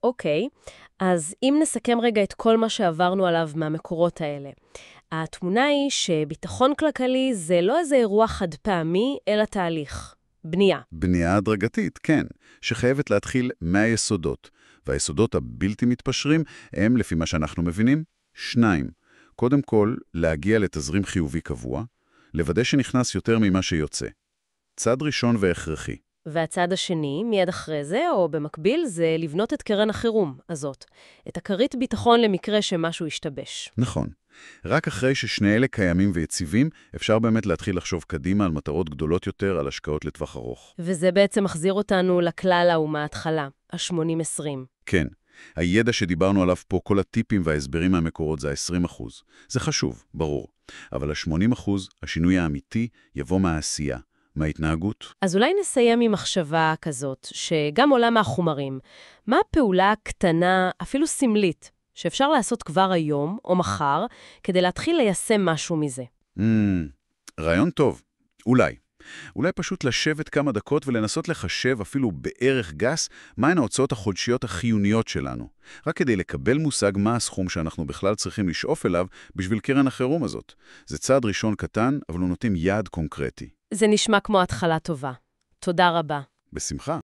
אוקיי, אז אם נסכם רגע את כל מה שעברנו עליו מהמקורות האלה, התמונה היא שביטחון כלכלי זה לא איזה אירוע חד פעמי, אלא תהליך. בנייה. בנייה הדרגתית, כן, שחייבת להתחיל מהיסודות. והיסודות הבלתי מתפשרים הם, לפי מה שאנחנו מבינים, 2. קודם כל, להגיע לתזרים חיובי קבוע, לוודא שנכנס יותר ממה שיוצא. צעד ראשון והכרחי. והצד השני, מיד אחרי זה, או במקביל, זה לבנות את קרן החירום הזאת. את הכרית ביטחון למקרה שמשהו ישתבש. נכון. רק אחרי ששני אלה קיימים ויציבים, אפשר באמת להתחיל לחשוב קדימה על מטרות גדולות יותר, על השקעות לטווח ארוך. וזה בעצם מחזיר אותנו לכלל ההוא מההתחלה, ה-80-20. כן. הידע שדיברנו עליו פה, כל הטיפים וההסברים מהמקורות זה ה-20%. זה חשוב, ברור. אבל ה-80%, השינוי האמיתי, יבוא מהעשייה. מההתנהגות? אז אולי נסיים עם מחשבה כזאת, שגם עולה מהחומרים. מה הפעולה הקטנה, אפילו סמלית, שאפשר לעשות כבר היום או מחר, כדי להתחיל ליישם משהו מזה? רעיון טוב. אולי. אולי פשוט לשבת כמה דקות ולנסות לחשב אפילו בערך גס מהן ההוצאות החודשיות החיוניות שלנו. רק כדי לקבל מושג מה הסכום שאנחנו בכלל צריכים לשאוף אליו בשביל קרן החירום הזאת. זה צעד ראשון קטן, אבל הוא נותן יעד קונקרטי. זה נשמע כמו התחלה טובה. תודה רבה. בשמחה.